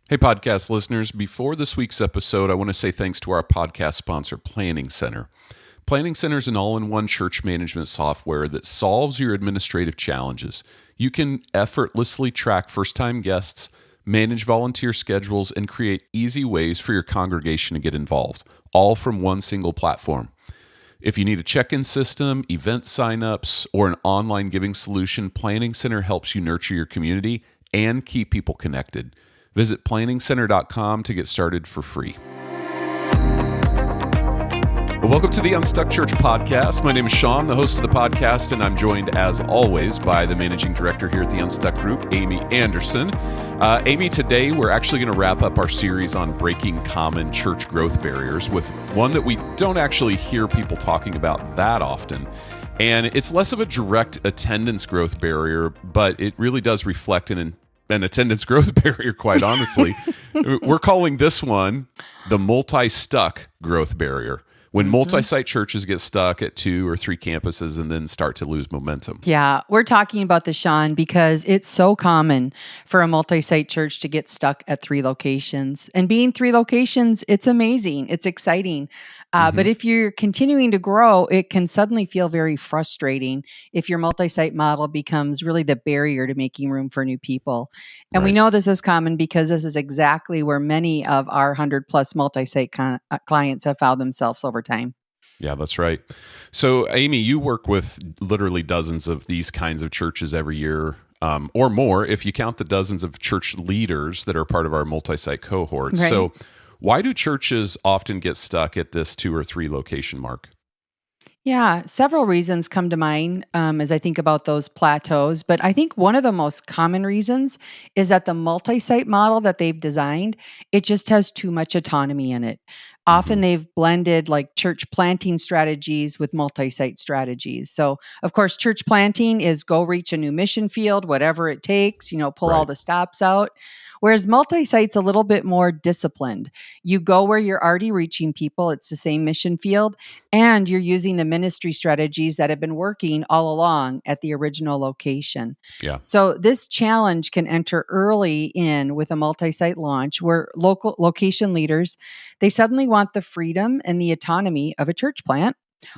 Hey, podcast listeners. Before this week's episode, I want to say thanks to our podcast sponsor, Planning Center. Planning Center is an all-in-one church management software that solves your administrative challenges. You can effortlessly track first-time guests, manage volunteer schedules, and create easy ways for your congregation to get involved, all from one single platform. If you need a check-in system, event signups, or an online giving solution, Planning Center helps you nurture your community and keep people connected. Visit planningcenter.com to get started for free. Well, welcome to the Unstuck Church podcast. My name is Sean, the host of the podcast, and I'm joined, as always, by the managing director here at the Unstuck Group, Amy Anderson. Amy, today we're actually going to wrap up our series on breaking common church growth barriers with one that we don't actually hear people talking about that often. And it's less of a direct attendance growth barrier, but it really does reflect an attendance growth barrier, quite honestly. We're calling this one the MultiStuck growth barrier. When multi-site churches get stuck at 2 or 3 campuses and then start to lose momentum. Yeah, we're talking about this, Sean, because it's so common for a multi-site church to get stuck at 3 locations. And being 3 locations, it's amazing. It's exciting. But if you're continuing to grow, it can suddenly feel very frustrating if your multi-site model becomes really the barrier to making room for new people. And we know this is common because this is exactly where many of our 100+ multi-site clients have found themselves over time. Yeah, that's right. So, Amy, you work with literally dozens of these kinds of churches every year, or more, if you count the dozens of church leaders that are part of our multi-site cohort. Right. So, why do churches often get stuck at this 2 or 3 location mark? Yeah, several reasons come to mind as I think about those plateaus. But I think one of the most common reasons is that the multi-site model that they've designed, it just has too much autonomy in it. Often they've blended like church planting strategies with multi-site strategies. So, of course, church planting is go reach a new mission field, whatever it takes, pull all the stops out. Whereas multi-site's a little bit more disciplined. You go where you're already reaching people, it's the same mission field, and you're using the ministry strategies that have been working all along at the original location. Yeah. So this challenge can enter early in with a multi-site launch where local location leaders, they suddenly want the freedom and the autonomy of a church plant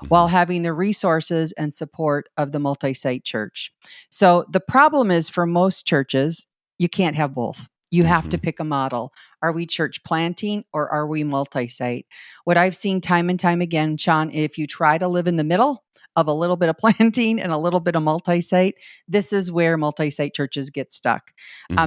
while having the resources and support of the multi-site church. So the problem is for most churches, you can't have both. You have to pick a model. Are we church planting or are we multi-site? What I've seen time and time again, Sean, if you try to live in the middle of a little bit of planting and a little bit of multi-site, this is where multi-site churches get stuck.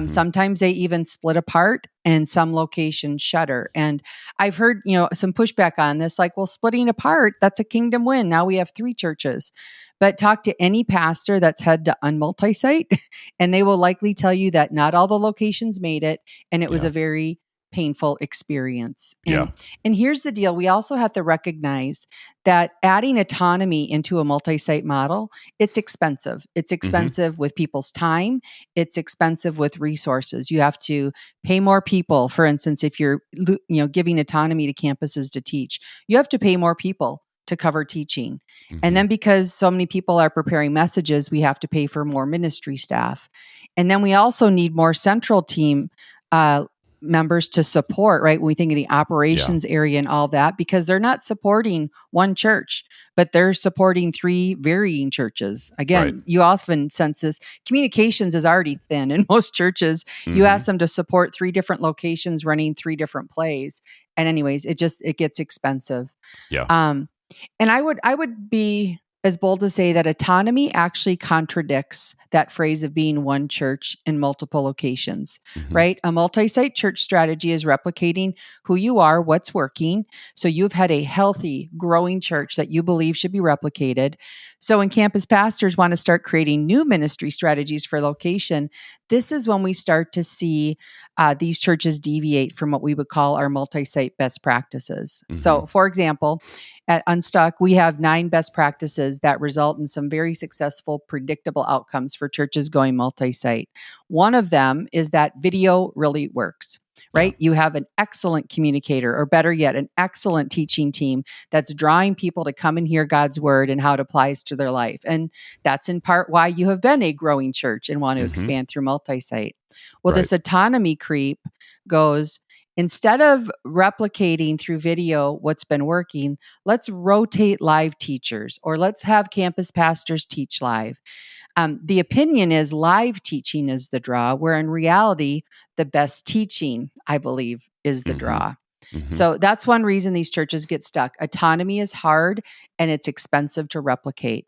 Sometimes they even split apart and some locations shutter. And I've heard, some pushback on this, like, well, splitting apart, that's a kingdom win. Now we have 3 churches. But talk to any pastor that's had to unmulti-site, and they will likely tell you that not all the locations made it, and it was a very painful experience. And here's the deal. We also have to recognize that adding autonomy into a multi-site model, it's expensive. It's expensive with people's time. It's expensive with resources. You have to pay more people. For instance, if you're giving autonomy to campuses to teach, you have to pay more people to cover teaching. And then because so many people are preparing messages, we have to pay for more ministry staff. And then we also need more central team members to support, right? When we think of the operations area and all that, because they're not supporting one church, but they're supporting 3 varying churches. Again, you often sense this. Communications is already thin in most churches. You ask them to support 3 different locations running 3 different plays. And anyways, it gets expensive. And I would be as bold to say that autonomy actually contradicts that phrase of being one church in multiple locations, right? A multi-site church strategy is replicating who you are, what's working. So you've had a healthy, growing church that you believe should be replicated. So when campus pastors want to start creating new ministry strategies for location, this is when we start to see these churches deviate from what we would call our multi-site best practices. So for example, at Unstuck, we have 9 best practices that result in some very successful, predictable outcomes for churches going multi-site. One of them is that video really works, right? You have an excellent communicator, or better yet, an excellent teaching team that's drawing people to come and hear God's word and how it applies to their life. And that's in part why you have been a growing church and want to expand through multi-site. Well, this autonomy creep goes, instead of replicating through video what's been working, let's rotate live teachers or let's have campus pastors teach live. The opinion is live teaching is the draw, where in reality, the best teaching, I believe, is the draw. So that's one reason these churches get stuck. Autonomy is hard and it's expensive to replicate.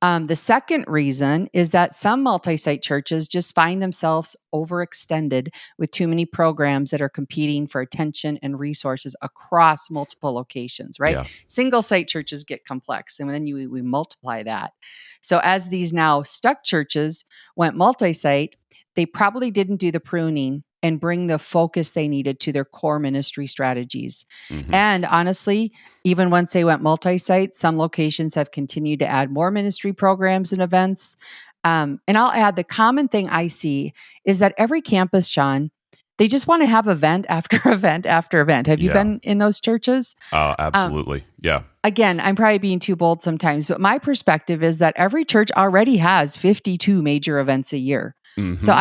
The second reason is that some multi-site churches just find themselves overextended with too many programs that are competing for attention and resources across multiple locations, right? Yeah. Single site churches get complex, and then we multiply that. So as these now stuck churches went multi-site, they probably didn't do the pruning and bring the focus they needed to their core ministry strategies. And honestly, even once they went multi-site, some locations have continued to add more ministry programs and events. And I'll add, the common thing I see is that every campus, Sean, they just want to have event after event after event. Have you been in those churches? Absolutely. Yeah. Again, I'm probably being too bold sometimes, but my perspective is that every church already has 52 major events a year. So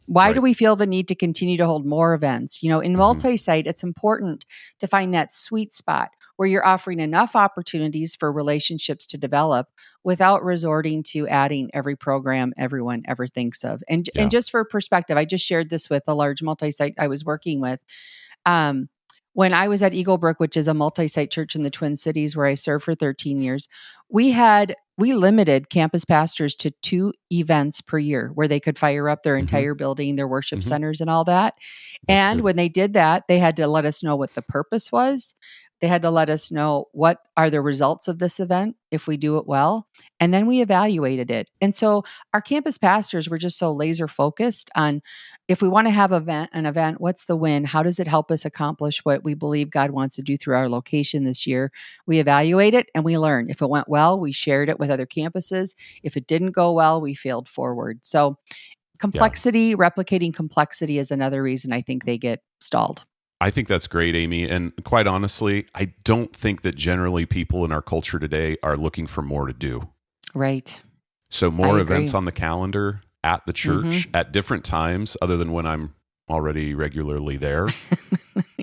why do we feel the need to continue to hold more events? In multi-site, it's important to find that sweet spot where you're offering enough opportunities for relationships to develop without resorting to adding every program everyone ever thinks of. And just for perspective, I just shared this with a large multi-site I was working with. When I was at Eagle Brook, which is a multi-site church in the Twin Cities where I served for 13 years, we limited campus pastors to 2 events per year where they could fire up their entire building, their worship centers and all that. That's good. When they did that, they had to let us know what the purpose was. They had to let us know what are the results of this event if we do it well. And then we evaluated it. And so our campus pastors were just so laser focused on, if we want to have an event, what's the win? How does it help us accomplish what we believe God wants to do through our location this year? We evaluate it and we learn. If it went well, we shared it with other campuses. If it didn't go well, we failed forward. So replicating complexity is another reason I think they get stalled. I think that's great, Amy. And quite honestly, I don't think that generally people in our culture today are looking for more to do. Right. So more events on the calendar at the church at different times, other than when I'm already regularly there,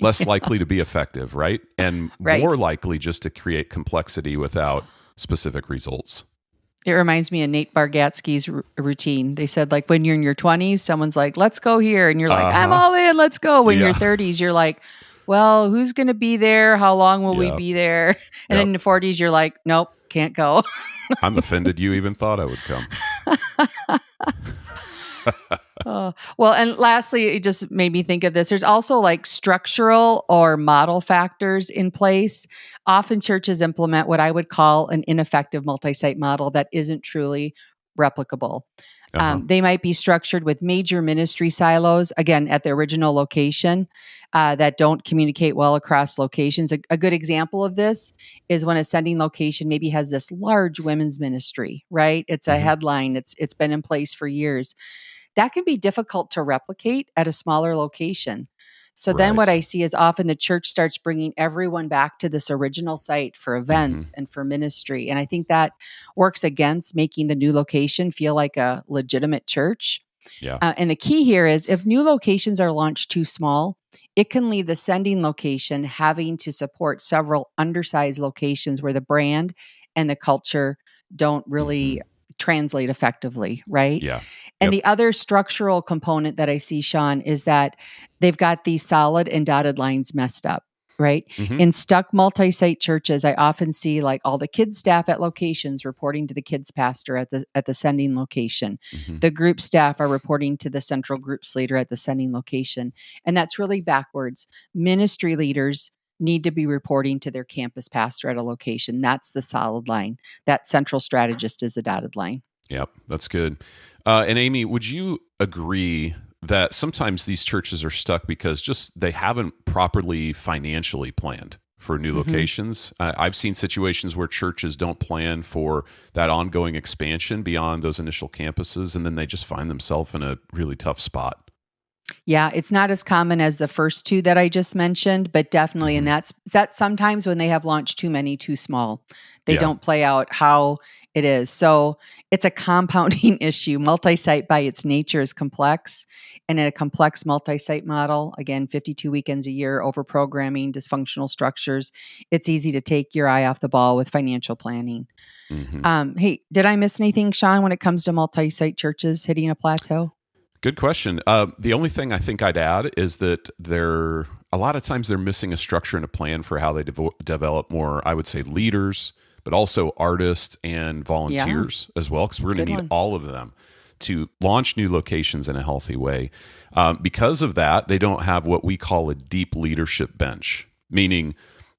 less likely to be effective, right? And more likely just to create complexity without specific results. It reminds me of Nate Bargatze's routine. They said, like, when you're in your 20s, someone's like, let's go here. And you're like, I'm all in, let's go. When you're 30s, you're like, well, who's going to be there? How long will we be there? And then in the 40s, you're like, nope, can't go. I'm offended you even thought I would come. Well, and lastly, it just made me think of this. There's also like structural or model factors in place. Often churches implement what I would call an ineffective multi-site model that isn't truly replicable. They might be structured with major ministry silos, again, at the original location, that don't communicate well across locations. A good example of this is when a sending location maybe has this large women's ministry, right? It's a headline. It's been in place for years. That can be difficult to replicate at a smaller location. So then what I see is often the church starts bringing everyone back to this original site for events and for ministry. And I think that works against making the new location feel like a legitimate church. And the key here is, if new locations are launched too small, it can leave the sending location having to support several undersized locations where the brand and the culture don't really translate effectively, right? And the other structural component that I see, Sean, is that they've got these solid and dotted lines messed up, right? In stuck multi-site churches, I often see like all the kids staff at locations reporting to the kids pastor at the sending location. The group staff are reporting to the central groups leader at the sending location. And that's really backwards. Ministry leaders need to be reporting to their campus pastor at a location. That's the solid line. That central strategist is the dotted line. Yep, that's good. And Amy, would you agree that sometimes these churches are stuck because just they haven't properly financially planned for new locations? I've seen situations where churches don't plan for that ongoing expansion beyond those initial campuses, and then they just find themselves in a really tough spot. Yeah, it's not as common as the first two that I just mentioned, but definitely, and that's sometimes when they have launched too many too small. They Yeah. don't play out how it is. So it's a compounding issue. Multi-site by its nature is complex. And in a complex multi-site model, again, 52 weekends a year, over programming, dysfunctional structures, it's easy to take your eye off the ball with financial planning. Hmm. Hey, did I miss anything, Sean, when it comes to multi-site churches hitting a plateau? Good question. The only thing I think I'd add is that a lot of times they're missing a structure and a plan for how they develop more, I would say, leaders, but also artists and volunteers as well, because we're going to need all of them to launch new locations in a healthy way. Because of that, they don't have what we call a deep leadership bench, meaning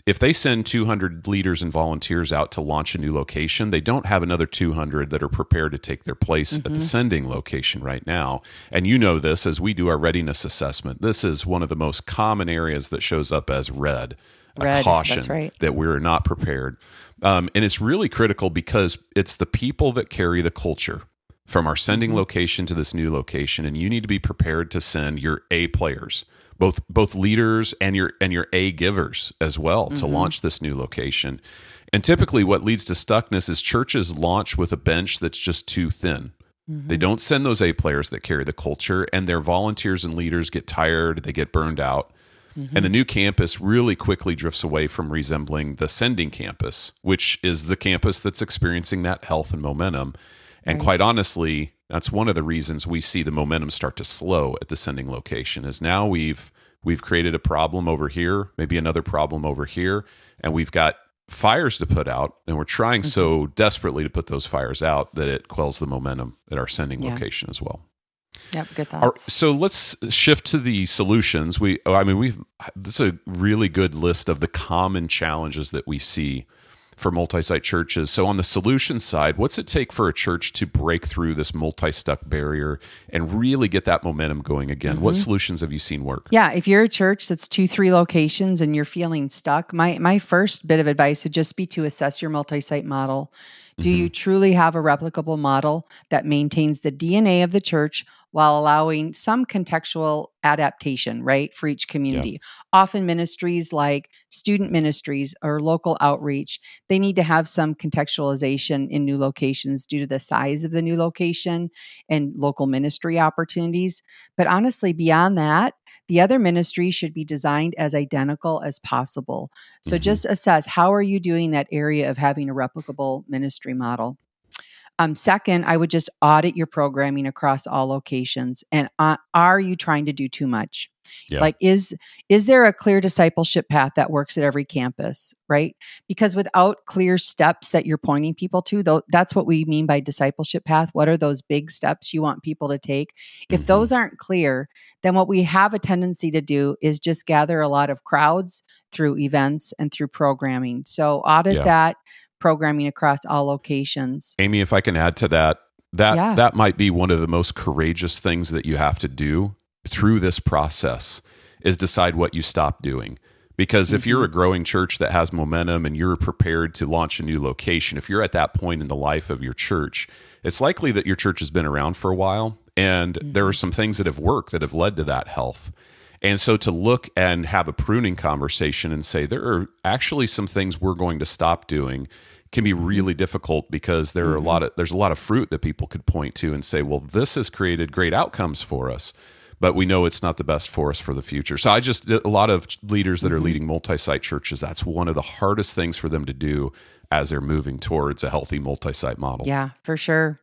if they send 200 leaders and volunteers out to launch a new location, they don't have another 200 that are prepared to take their place at the sending location right now. And you know this as we do our readiness assessment. This is one of the most common areas that shows up as red, a caution that we're not prepared. And it's really critical because it's the people that carry the culture from our sending location to this new location. And you need to be prepared to send your A players, both leaders and your A givers as well, to launch this new location. And typically what leads to stuckness is churches launch with a bench that's just too thin. They don't send those A players that carry the culture, and their volunteers and leaders get tired, they get burned out. And the new campus really quickly drifts away from resembling the sending campus, which is the campus that's experiencing that health and momentum. And quite honestly, that's one of the reasons we see the momentum start to slow at the sending location, is now we've created a problem over here, maybe another problem over here, and we've got fires to put out, and we're trying so desperately to put those fires out that it quells the momentum at our sending location as well. Yep, good thoughts. So let's shift to the solutions. This is a really good list of the common challenges that we see for multi-site churches. So on the solution side, what's it take for a church to break through this multi-stuck barrier and really get that momentum going again? What solutions have you seen work? Yeah, if you're a church that's 2-3 locations and you're feeling stuck, my first bit of advice would just be to assess your multi-site model. Do you truly have a replicable model that maintains the DNA of the church while allowing some contextual adaptation, right, for each community? Often ministries like student ministries or local outreach, they need to have some contextualization in new locations due to the size of the new location and local ministry opportunities. But honestly, beyond that, the other ministries should be designed as identical as possible. So just assess, how are you doing that area of having a replicable ministry model? Second, I would just audit your programming across all locations. And are you trying to do too much? Yeah. Like, is there a clear discipleship path that works at every campus, right? Because without clear steps that you're pointing people to, though, that's what we mean by discipleship path. What are those big steps you want people to take? If those aren't clear, then what we have a tendency to do is just gather a lot of crowds through events and through programming. So audit that programming across all locations. Amy, if I can add to that might be one of the most courageous things that you have to do through this process, is decide what you stop doing. Because if you're a growing church that has momentum and you're prepared to launch a new location, if you're at that point in the life of your church, it's likely that your church has been around for a while, and there are some things that have worked that have led to that health. And so to look and have a pruning conversation and say, there are actually some things we're going to stop doing, can be really difficult, because there's a lot of fruit that people could point to and say, well, this has created great outcomes for us, but we know it's not the best for us for the future. So a lot of leaders that are leading multi-site churches, that's one of the hardest things for them to do as they're moving towards a healthy multi-site model. Yeah, for sure.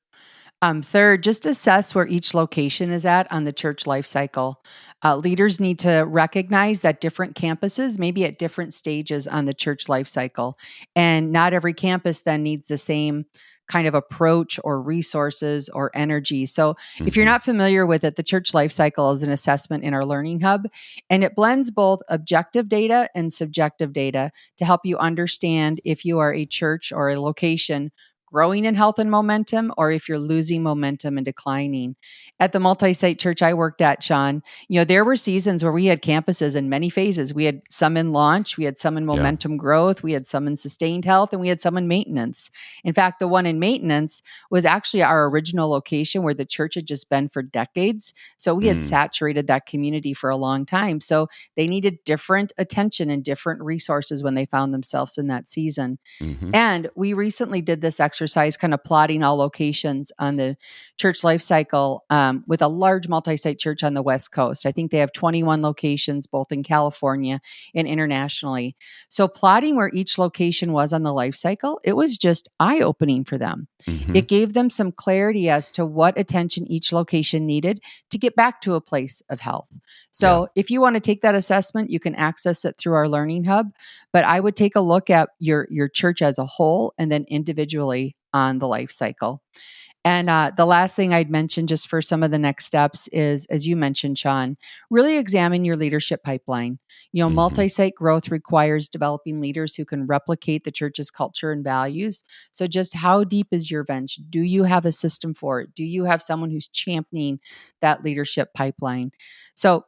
Third, just assess where each location is at on the church life cycle. Leaders need to recognize that different campuses may be at different stages on the church life cycle, and not every campus then needs the same kind of approach or resources or energy. So if you're not familiar with it, the church life cycle is an assessment in our Learning Hub, and it blends both objective data and subjective data to help you understand if you are a church or a location growing in health and momentum or if you're losing momentum and declining. At the multi-site church I worked at, Sean, there were seasons where we had campuses in many phases. We had some in launch, we had some in Yeah. momentum growth, we had some in sustained health, and we had some in maintenance. In fact, the one in maintenance was actually our original location where the church had just been for decades. So we had saturated that community for a long time. So they needed different attention and different resources when they found themselves in that season. Mm-hmm. And we recently did this exercise, kind of plotting all locations on the church life cycle with a large multi-site church on the West Coast. I think they have 21 locations, both in California and internationally. So plotting where each location was on the life cycle, it was just eye-opening for them. Mm-hmm. It gave them some clarity as to what attention each location needed to get back to a place of health. So if you want to take that assessment, you can access it through our Learning Hub. But I would take a look at your church as a whole and then individually on the life cycle. And the last thing I'd mention just for some of the next steps is, as you mentioned, Sean, really examine your leadership pipeline. Multi-site growth requires developing leaders who can replicate the church's culture and values. So just how deep is your bench? Do you have a system for it? Do you have someone who's championing that leadership pipeline? So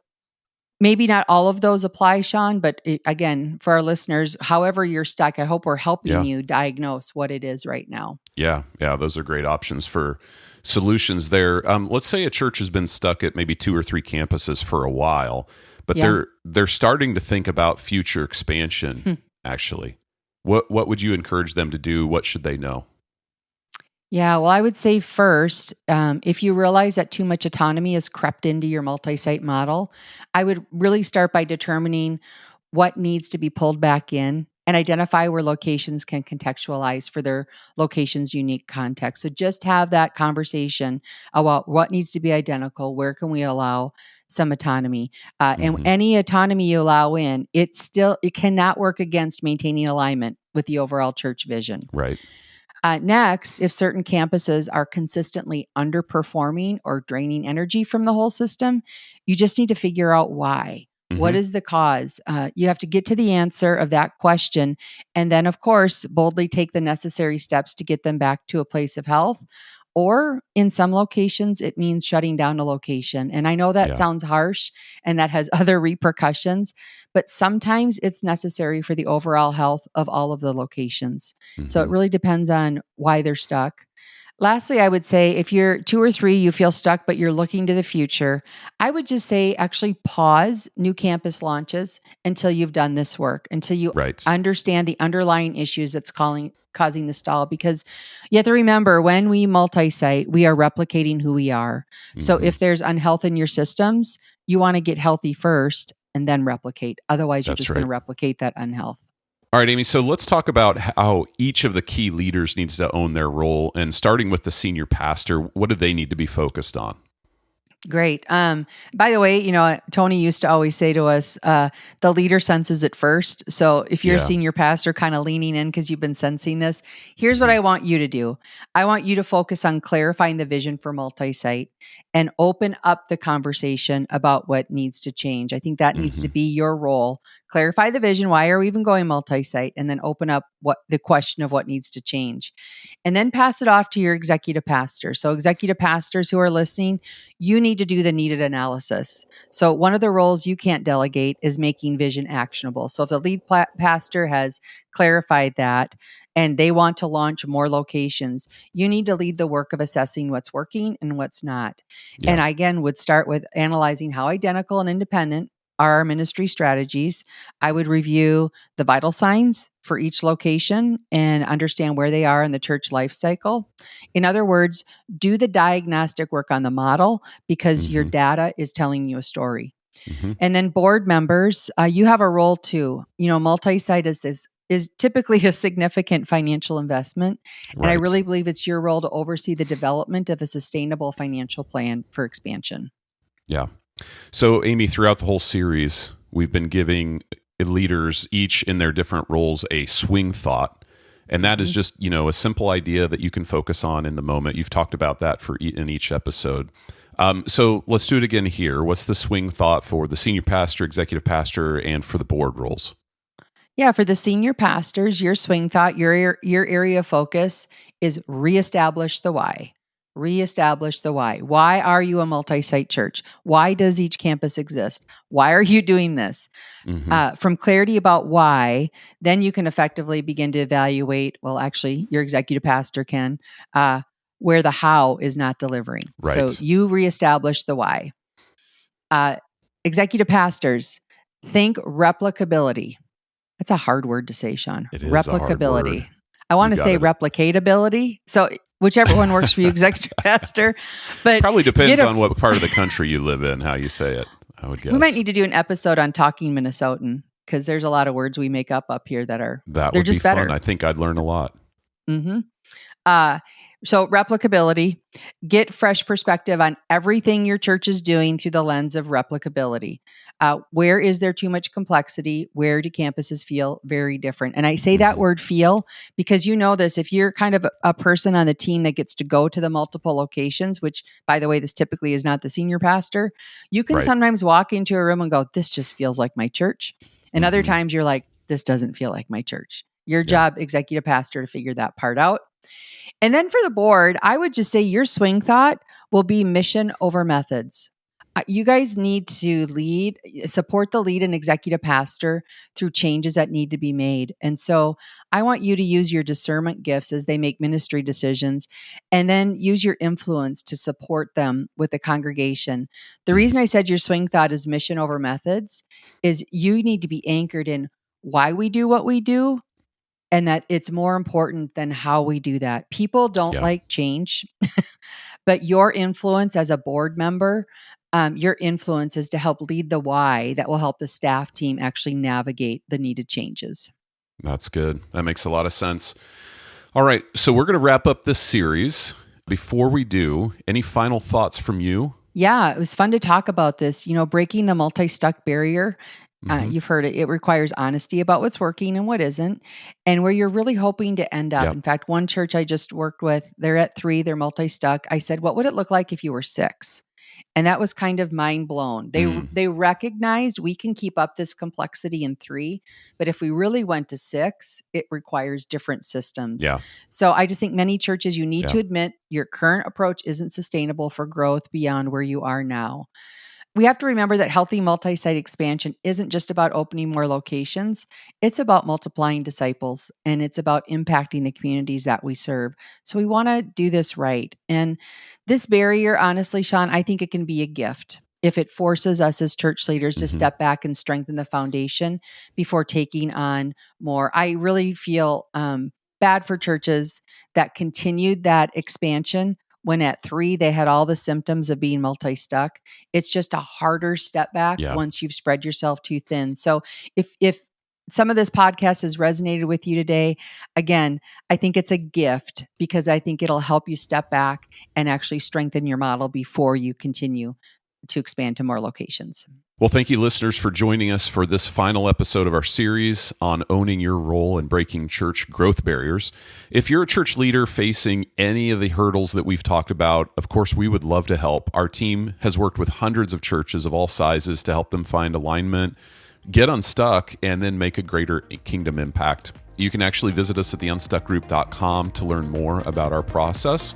maybe not all of those apply, Sean, but again, for our listeners, however you're stuck, I hope we're helping you diagnose what it is right now. Yeah, those are great options for solutions there. Let's say a church has been stuck at maybe 2 or 3 campuses for a while, but they're starting to think about future expansion, actually. What would you encourage them to do? What should they know? Yeah, well, I would say first, if you realize that too much autonomy has crept into your multi-site model, I would really start by determining what needs to be pulled back in and identify where locations can contextualize for their location's unique context. So just have that conversation about what needs to be identical, where can we allow some autonomy, and any autonomy you allow in, it cannot work against maintaining alignment with the overall church vision. Right. Next, if certain campuses are consistently underperforming or draining energy from the whole system, you just need to figure out why. What is the cause? You have to get to the answer of that question. And then, of course, boldly take the necessary steps to get them back to a place of health. Or in some locations, it means shutting down a location. And I know that sounds harsh and that has other repercussions, but sometimes it's necessary for the overall health of all of the locations. So it really depends on why they're stuck. Lastly, I would say if you're 2 or 3, you feel stuck, but you're looking to the future, I would just say actually pause new campus launches until you've done this work, until you understand the underlying issues that's causing the stall. Because you have to remember, when we multi-site, we are replicating who we are. So if there's unhealth in your systems, you want to get healthy first and then replicate. Otherwise, you're just going to replicate that unhealth. All right, Amy, so let's talk about how each of the key leaders needs to own their role. And starting with the senior pastor, what do they need to be focused on? Great. By the way, Tony used to always say to us, the leader senses it first. So if you're a senior pastor kind of leaning in because you've been sensing this, here's what I want you to do. I want you to focus on clarifying the vision for multi-site and open up the conversation about what needs to change. I think that needs to be your role. Clarify the vision. Why are we even going multi-site? And then open up the question of what needs to change. And then pass it off to your executive pastor. So executive pastors who are listening, you need to do the needed analysis. So one of the roles you can't delegate is making vision actionable. So if the lead pastor has clarified that and they want to launch more locations, you need to lead the work of assessing what's working and what's not. And I, again, would start with analyzing how identical and independent are our ministry strategies. I would review the vital signs for each location and understand where they are in the church life cycle. In other words, do the diagnostic work on the model because your data is telling you a story. And then board members, you have a role too. Multi-site is typically a significant financial investment. And I really believe it's your role to oversee the development of a sustainable financial plan for expansion. Yeah. So, Amy, throughout the whole series, we've been giving leaders, each in their different roles, a swing thought. And that is just, a simple idea that you can focus on in the moment. You've talked about that in each episode. So let's do it again here. What's the swing thought for the senior pastor, executive pastor, and for the board roles? Yeah, for the senior pastors, your swing thought, your area of focus is reestablish the why. Reestablish the why. Why are you a multi-site church? Why does each campus exist? Why are you doing this? From clarity about why, then you can effectively begin to evaluate. Well, actually, your executive pastor can, where the how is not delivering. Right. So you reestablish the why. Executive pastors, think replicability. That's a hard word to say, Sean. It is a hard word. I want to say replicatability. So whichever one works for you, executive pastor. But probably depends on what part of the country you live in, how you say it, I would guess. We might need to do an episode on talking Minnesotan because there's a lot of words we make up here that are they're just better. Fun. I think I'd learn a lot. Mm-hmm. So replicability, get fresh perspective on everything your church is doing through the lens of replicability. Where is there too much complexity? Where do campuses feel very different? And I say that word feel because you know this, if you're kind of a person on the team that gets to go to the multiple locations, which by the way, this typically is not the senior pastor, you can sometimes walk into a room and go, this just feels like my church. And other times you're like, this doesn't feel like my church. Your job, executive pastor, to figure that part out. And then for the board, I would just say your swing thought will be mission over methods. You guys need to support the lead and executive pastor through changes that need to be made. And so I want you to use your discernment gifts as they make ministry decisions, and then use your influence to support them with the congregation. The reason I said your swing thought is mission over methods is you need to be anchored in why we do what we do, and that it's more important than how we do that. People don't like change, but your influence as a board member, your influence is to help lead the why that will help the staff team actually navigate the needed changes. That's good. That makes a lot of sense. All right. So we're going to wrap up this series. Before we do, any final thoughts from you? Yeah, it was fun to talk about this. Breaking the MultiStuck barrier. You've heard it. It requires honesty about what's working and what isn't, and where you're really hoping to end up. In fact, one church I just worked with, they're at 3, they're multi-stuck. I said, what would it look like if you were 6? And that was kind of mind blown. They recognized we can keep up this complexity in 3, but if we really went to 6, it requires different systems. Yeah. So I just think many churches, you need to admit your current approach isn't sustainable for growth beyond where you are now. We have to remember that healthy multi-site expansion isn't just about opening more locations. It's about multiplying disciples, and it's about impacting the communities that we serve. So we want to do this right. And this barrier, honestly, Sean, I think it can be a gift if it forces us as church leaders to step back and strengthen the foundation before taking on more. I really feel bad for churches that continued that expansion when at 3, they had all the symptoms of being multi-stuck. It's just a harder step back once you've spread yourself too thin. So if some of this podcast has resonated with you today, again, I think it's a gift because I think it'll help you step back and actually strengthen your model before you continue to expand to more locations. Well, thank you, listeners, for joining us for this final episode of our series on owning your role and breaking church growth barriers. If you're a church leader facing any of the hurdles that we've talked about, of course, we would love to help. Our team has worked with hundreds of churches of all sizes to help them find alignment, get unstuck, and then make a greater kingdom impact. You can actually visit us at theunstuckgroup.com to learn more about our process.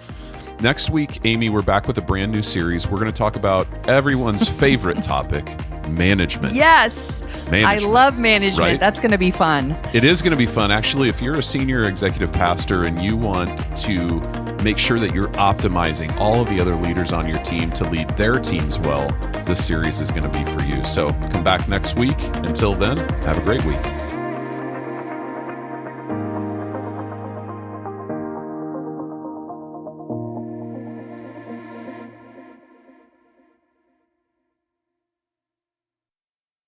Next week, Amy, we're back with a brand new series. We're going to talk about everyone's favorite topic, management. Yes. I love management. Right? That's going to be fun. It is going to be fun. Actually, if you're a senior executive pastor and you want to make sure that you're optimizing all of the other leaders on your team to lead their teams well, this series is going to be for you. So come back next week. Until then, have a great week.